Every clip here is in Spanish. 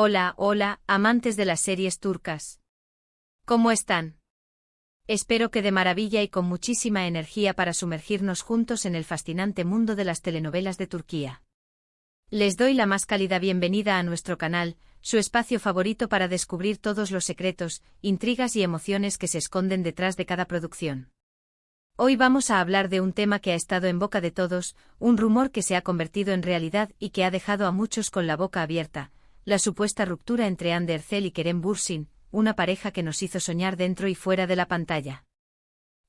Hola, hola, amantes de las series turcas. ¿Cómo están? Espero que de maravilla y con muchísima energía para sumergirnos juntos en el fascinante mundo de las telenovelas de Turquía. Les doy la más cálida bienvenida a nuestro canal, su espacio favorito para descubrir todos los secretos, intrigas y emociones que se esconden detrás de cada producción. Hoy vamos a hablar de un tema que ha estado en boca de todos, un rumor que se ha convertido en realidad y que ha dejado a muchos con la boca abierta: la supuesta ruptura entre Hande Erçel y Kerem Bürsin, una pareja que nos hizo soñar dentro y fuera de la pantalla.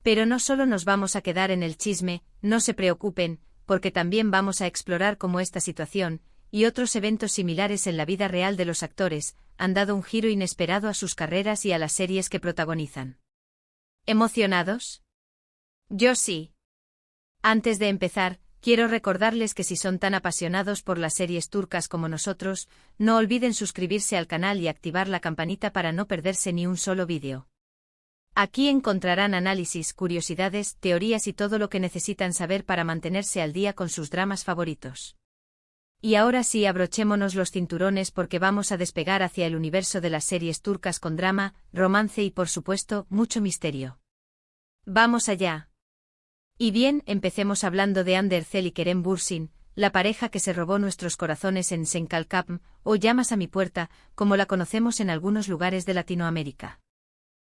Pero no solo nos vamos a quedar en el chisme, no se preocupen, porque también vamos a explorar cómo esta situación, y otros eventos similares en la vida real de los actores, han dado un giro inesperado a sus carreras y a las series que protagonizan. ¿Emocionados? Yo sí. Antes de empezar, quiero recordarles que si son tan apasionados por las series turcas como nosotros, no olviden suscribirse al canal y activar la campanita para no perderse ni un solo vídeo. Aquí encontrarán análisis, curiosidades, teorías y todo lo que necesitan saber para mantenerse al día con sus dramas favoritos. Y ahora sí, abrochémonos los cinturones porque vamos a despegar hacia el universo de las series turcas con drama, romance y por supuesto, mucho misterio. ¡Vamos allá! Y bien, empecemos hablando de Hande Erçel y Kerem Bürsin, la pareja que se robó nuestros corazones en Sen Kalkapm, o Llamas a mi puerta, como la conocemos en algunos lugares de Latinoamérica.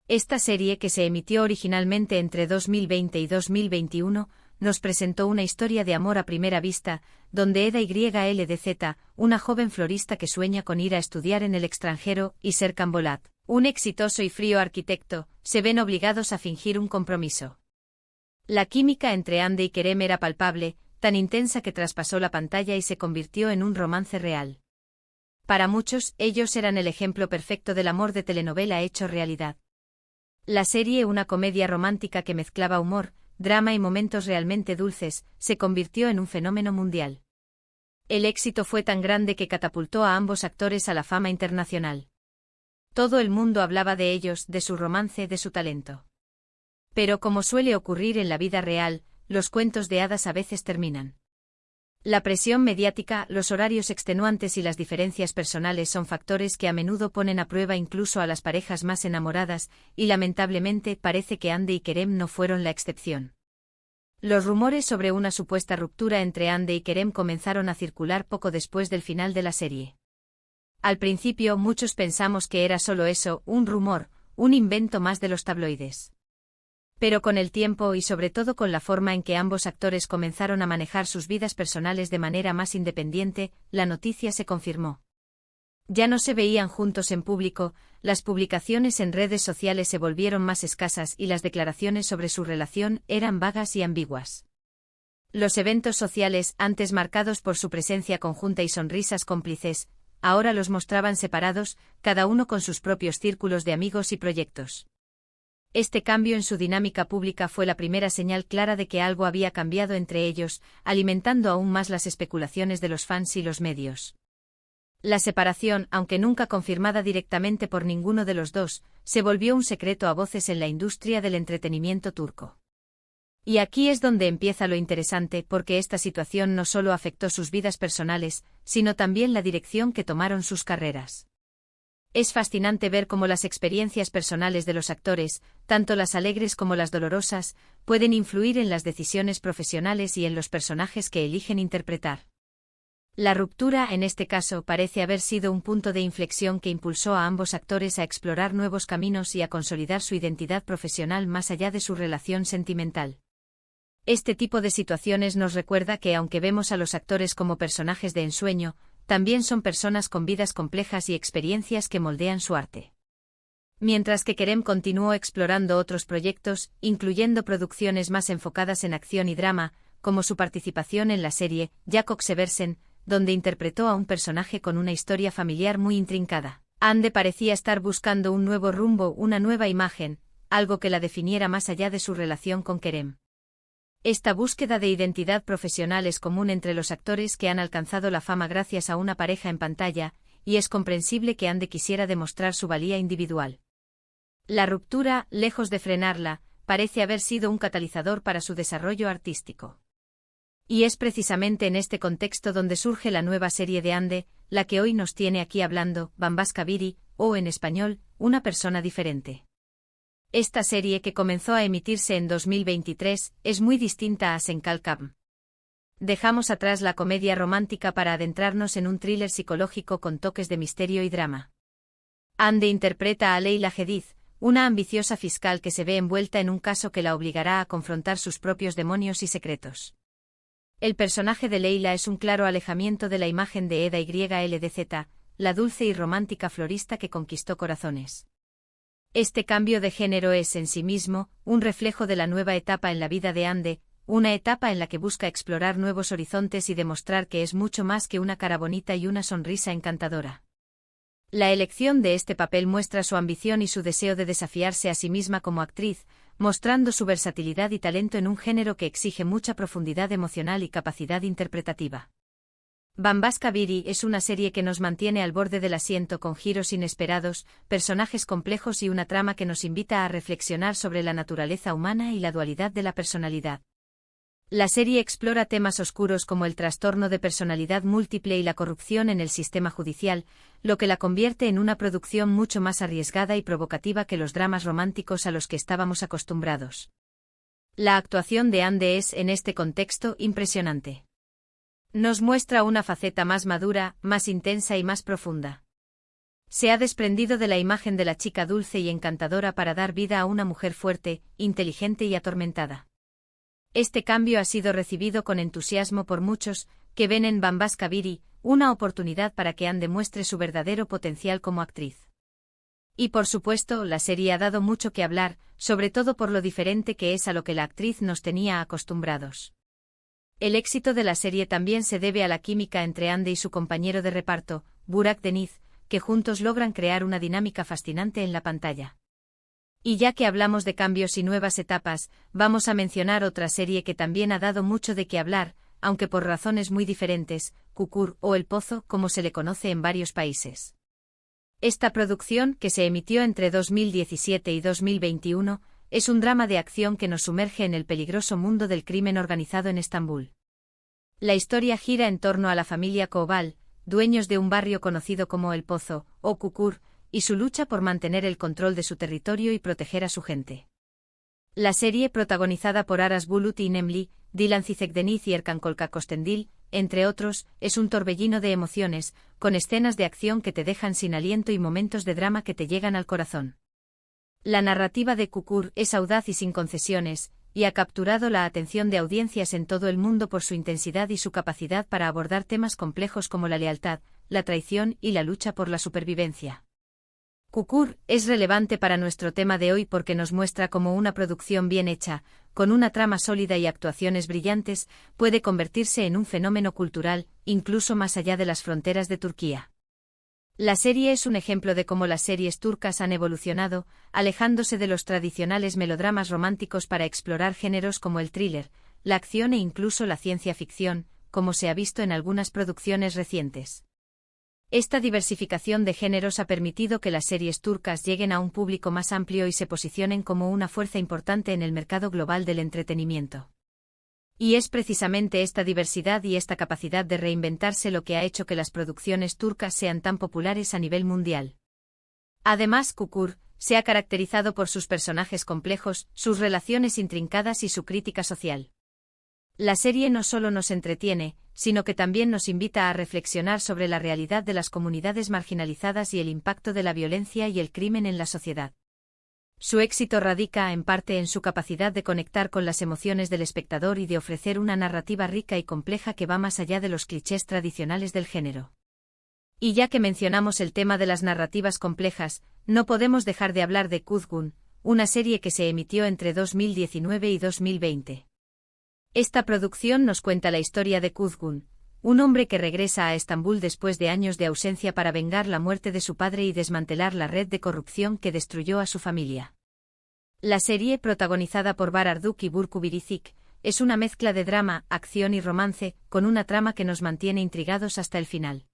Esta serie, que se emitió originalmente entre 2020 y 2021, nos presentó una historia de amor a primera vista, donde Eda YLDZ, una joven florista que sueña con ir a estudiar en el extranjero, y Serkan Bolat, un exitoso y frío arquitecto, se ven obligados a fingir un compromiso. La química entre Hande y Kerem era palpable, tan intensa que traspasó la pantalla y se convirtió en un romance real. Para muchos, ellos eran el ejemplo perfecto del amor de telenovela hecho realidad. La serie, una comedia romántica que mezclaba humor, drama y momentos realmente dulces, se convirtió en un fenómeno mundial. El éxito fue tan grande que catapultó a ambos actores a la fama internacional. Todo el mundo hablaba de ellos, de su romance, de su talento. Pero como suele ocurrir en la vida real, los cuentos de hadas a veces terminan. La presión mediática, los horarios extenuantes y las diferencias personales son factores que a menudo ponen a prueba incluso a las parejas más enamoradas, y lamentablemente parece que Hande y Kerem no fueron la excepción. Los rumores sobre una supuesta ruptura entre Hande y Kerem comenzaron a circular poco después del final de la serie. Al principio muchos pensamos que era solo eso, un rumor, un invento más de los tabloides. Pero con el tiempo y sobre todo con la forma en que ambos actores comenzaron a manejar sus vidas personales de manera más independiente, la noticia se confirmó. Ya no se veían juntos en público, las publicaciones en redes sociales se volvieron más escasas y las declaraciones sobre su relación eran vagas y ambiguas. Los eventos sociales, antes marcados por su presencia conjunta y sonrisas cómplices, ahora los mostraban separados, cada uno con sus propios círculos de amigos y proyectos. Este cambio en su dinámica pública fue la primera señal clara de que algo había cambiado entre ellos, alimentando aún más las especulaciones de los fans y los medios. La separación, aunque nunca confirmada directamente por ninguno de los dos, se volvió un secreto a voces en la industria del entretenimiento turco. Y aquí es donde empieza lo interesante, porque esta situación no solo afectó sus vidas personales, sino también la dirección que tomaron sus carreras. Es fascinante ver cómo las experiencias personales de los actores, tanto las alegres como las dolorosas, pueden influir en las decisiones profesionales y en los personajes que eligen interpretar. La ruptura, en este caso, parece haber sido un punto de inflexión que impulsó a ambos actores a explorar nuevos caminos y a consolidar su identidad profesional más allá de su relación sentimental. Este tipo de situaciones nos recuerda que aunque vemos a los actores como personajes de ensueño, también son personas con vidas complejas y experiencias que moldean su arte. Mientras que Kerem continuó explorando otros proyectos, incluyendo producciones más enfocadas en acción y drama, como su participación en la serie Jakob Seversen, donde interpretó a un personaje con una historia familiar muy intrincada. Hande parecía estar buscando un nuevo rumbo, una nueva imagen, algo que la definiera más allá de su relación con Kerem. Esta búsqueda de identidad profesional es común entre los actores que han alcanzado la fama gracias a una pareja en pantalla, y es comprensible que Hande quisiera demostrar su valía individual. La ruptura, lejos de frenarla, parece haber sido un catalizador para su desarrollo artístico. Y es precisamente en este contexto donde surge la nueva serie de Hande, la que hoy nos tiene aquí hablando, Bambaska Biri, o en español, una persona diferente. Esta serie, que comenzó a emitirse en 2023, es muy distinta a Senkalkam. Dejamos atrás la comedia romántica para adentrarnos en un thriller psicológico con toques de misterio y drama. Ande interpreta a Leila Hadid, una ambiciosa fiscal que se ve envuelta en un caso que la obligará a confrontar sus propios demonios y secretos. El personaje de Leila es un claro alejamiento de la imagen de Eda YLDZ, la dulce y romántica florista que conquistó corazones. Este cambio de género es, en sí mismo, un reflejo de la nueva etapa en la vida de Ande, una etapa en la que busca explorar nuevos horizontes y demostrar que es mucho más que una cara bonita y una sonrisa encantadora. La elección de este papel muestra su ambición y su deseo de desafiarse a sí misma como actriz, mostrando su versatilidad y talento en un género que exige mucha profundidad emocional y capacidad interpretativa. Bambaska Biri es una serie que nos mantiene al borde del asiento con giros inesperados, personajes complejos y una trama que nos invita a reflexionar sobre la naturaleza humana y la dualidad de la personalidad. La serie explora temas oscuros como el trastorno de personalidad múltiple y la corrupción en el sistema judicial, lo que la convierte en una producción mucho más arriesgada y provocativa que los dramas románticos a los que estábamos acostumbrados. La actuación de Ande es, en este contexto, impresionante. Nos muestra una faceta más madura, más intensa y más profunda. Se ha desprendido de la imagen de la chica dulce y encantadora para dar vida a una mujer fuerte, inteligente y atormentada. Este cambio ha sido recibido con entusiasmo por muchos, que ven en Bambaska Biri una oportunidad para que Ande muestre su verdadero potencial como actriz. Y por supuesto, la serie ha dado mucho que hablar, sobre todo por lo diferente que es a lo que la actriz nos tenía acostumbrados. El éxito de la serie también se debe a la química entre Ande y su compañero de reparto, Burak Deniz, que juntos logran crear una dinámica fascinante en la pantalla. Y ya que hablamos de cambios y nuevas etapas, vamos a mencionar otra serie que también ha dado mucho de qué hablar, aunque por razones muy diferentes, Kukur, o El Pozo, como se le conoce en varios países. Esta producción, que se emitió entre 2017 y 2021, es un drama de acción que nos sumerge en el peligroso mundo del crimen organizado en Estambul. La historia gira en torno a la familia Koval, dueños de un barrio conocido como El Pozo, o Kukur, y su lucha por mantener el control de su territorio y proteger a su gente. La serie, protagonizada por Aras Bulut y Nemli, Dilan Cizekdeniz y Erkan Kolka-Kostendil, entre otros, es un torbellino de emociones, con escenas de acción que te dejan sin aliento y momentos de drama que te llegan al corazón. La narrativa de Kukur es audaz y sin concesiones, y ha capturado la atención de audiencias en todo el mundo por su intensidad y su capacidad para abordar temas complejos como la lealtad, la traición y la lucha por la supervivencia. Kukur es relevante para nuestro tema de hoy porque nos muestra cómo una producción bien hecha, con una trama sólida y actuaciones brillantes, puede convertirse en un fenómeno cultural, incluso más allá de las fronteras de Turquía. La serie es un ejemplo de cómo las series turcas han evolucionado, alejándose de los tradicionales melodramas románticos para explorar géneros como el thriller, la acción e incluso la ciencia ficción, como se ha visto en algunas producciones recientes. Esta diversificación de géneros ha permitido que las series turcas lleguen a un público más amplio y se posicionen como una fuerza importante en el mercado global del entretenimiento. Y es precisamente esta diversidad y esta capacidad de reinventarse lo que ha hecho que las producciones turcas sean tan populares a nivel mundial. Además, Kukur se ha caracterizado por sus personajes complejos, sus relaciones intrincadas y su crítica social. La serie no solo nos entretiene, sino que también nos invita a reflexionar sobre la realidad de las comunidades marginalizadas y el impacto de la violencia y el crimen en la sociedad. Su éxito radica en parte en su capacidad de conectar con las emociones del espectador y de ofrecer una narrativa rica y compleja que va más allá de los clichés tradicionales del género. Y ya que mencionamos el tema de las narrativas complejas, no podemos dejar de hablar de Kuzgun, una serie que se emitió entre 2019 y 2020. Esta producción nos cuenta la historia de Kuzgun, un hombre que regresa a Estambul después de años de ausencia para vengar la muerte de su padre y desmantelar la red de corrupción que destruyó a su familia. La serie, protagonizada por Bararduk y Burcu Biricik, es una mezcla de drama, acción y romance, con una trama que nos mantiene intrigados hasta el final.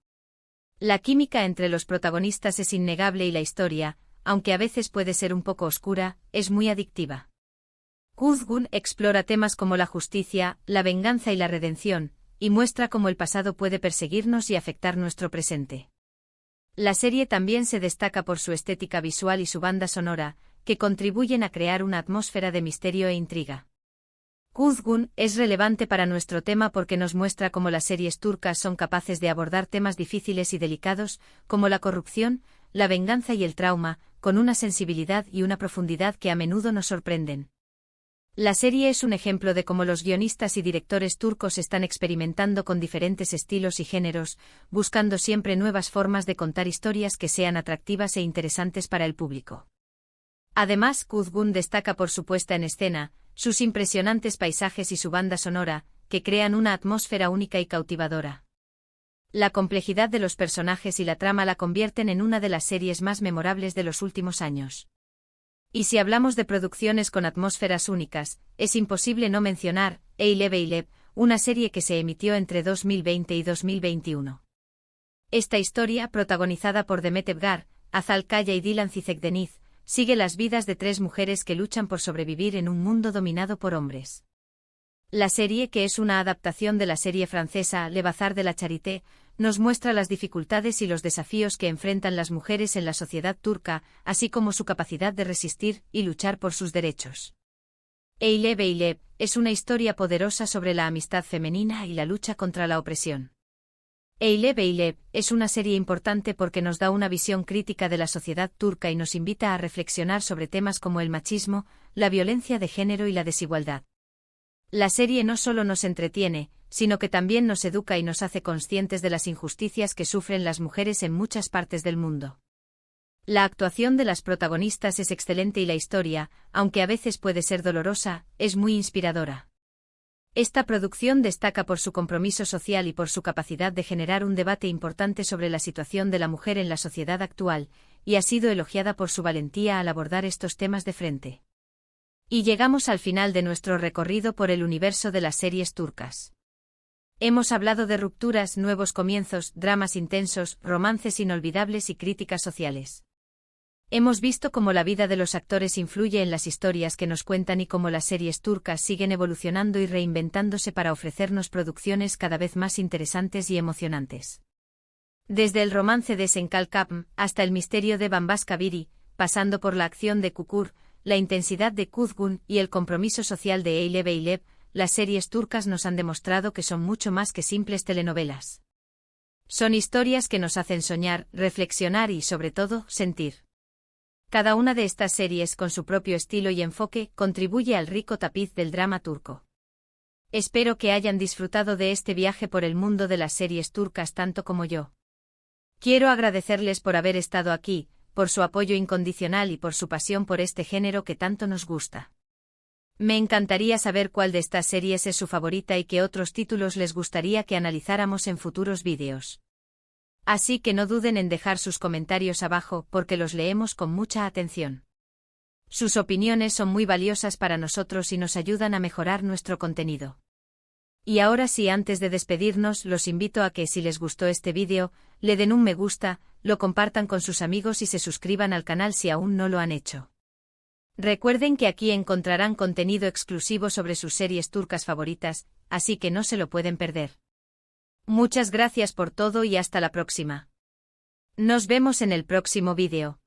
La química entre los protagonistas es innegable y la historia, aunque a veces puede ser un poco oscura, es muy adictiva. Kuzgun explora temas como la justicia, la venganza y la redención, y muestra cómo el pasado puede perseguirnos y afectar nuestro presente. La serie también se destaca por su estética visual y su banda sonora, que contribuyen a crear una atmósfera de misterio e intriga. Kuzgun es relevante para nuestro tema porque nos muestra cómo las series turcas son capaces de abordar temas difíciles y delicados, como la corrupción, la venganza y el trauma, con una sensibilidad y una profundidad que a menudo nos sorprenden. La serie es un ejemplo de cómo los guionistas y directores turcos están experimentando con diferentes estilos y géneros, buscando siempre nuevas formas de contar historias que sean atractivas e interesantes para el público. Además, Kuzgun destaca por su puesta en escena, sus impresionantes paisajes y su banda sonora, que crean una atmósfera única y cautivadora. La complejidad de los personajes y la trama la convierten en una de las series más memorables de los últimos años. Y si hablamos de producciones con atmósferas únicas, es imposible no mencionar Eyle Beyleb, una serie que se emitió entre 2020 y 2021. Esta historia, protagonizada por Demet Evgar, Hazal Kaya y Dilan Cizekdeniz, sigue las vidas de tres mujeres que luchan por sobrevivir en un mundo dominado por hombres. La serie, que es una adaptación de la serie francesa Le Bazar de la Charité, nos muestra las dificultades y los desafíos que enfrentan las mujeres en la sociedad turca, así como su capacidad de resistir y luchar por sus derechos. Eyle Beyleb es una historia poderosa sobre la amistad femenina y la lucha contra la opresión. Eyle Beyleb es una serie importante porque nos da una visión crítica de la sociedad turca y nos invita a reflexionar sobre temas como el machismo, la violencia de género y la desigualdad. La serie no solo nos entretiene, sino que también nos educa y nos hace conscientes de las injusticias que sufren las mujeres en muchas partes del mundo. La actuación de las protagonistas es excelente y la historia, aunque a veces puede ser dolorosa, es muy inspiradora. Esta producción destaca por su compromiso social y por su capacidad de generar un debate importante sobre la situación de la mujer en la sociedad actual, y ha sido elogiada por su valentía al abordar estos temas de frente. Y llegamos al final de nuestro recorrido por el universo de las series turcas. Hemos hablado de rupturas, nuevos comienzos, dramas intensos, romances inolvidables y críticas sociales. Hemos visto cómo la vida de los actores influye en las historias que nos cuentan y cómo las series turcas siguen evolucionando y reinventándose para ofrecernos producciones cada vez más interesantes y emocionantes. Desde el romance de Senkal Kapm hasta el misterio de Bambas Kabiri, pasando por la acción de Kukur, la intensidad de Kuzgun y el compromiso social de Eyle Beyleb, las series turcas nos han demostrado que son mucho más que simples telenovelas. Son historias que nos hacen soñar, reflexionar y, sobre todo, sentir. Cada una de estas series, con su propio estilo y enfoque, contribuye al rico tapiz del drama turco. Espero que hayan disfrutado de este viaje por el mundo de las series turcas tanto como yo. Quiero agradecerles por haber estado aquí, por su apoyo incondicional y por su pasión por este género que tanto nos gusta. Me encantaría saber cuál de estas series es su favorita y qué otros títulos les gustaría que analizáramos en futuros vídeos. Así que no duden en dejar sus comentarios abajo porque los leemos con mucha atención. Sus opiniones son muy valiosas para nosotros y nos ayudan a mejorar nuestro contenido. Y ahora sí, antes de despedirnos, los invito a que si les gustó este vídeo, le den un me gusta, lo compartan con sus amigos y se suscriban al canal si aún no lo han hecho. Recuerden que aquí encontrarán contenido exclusivo sobre sus series turcas favoritas, así que no se lo pueden perder. Muchas gracias por todo y hasta la próxima. Nos vemos en el próximo vídeo.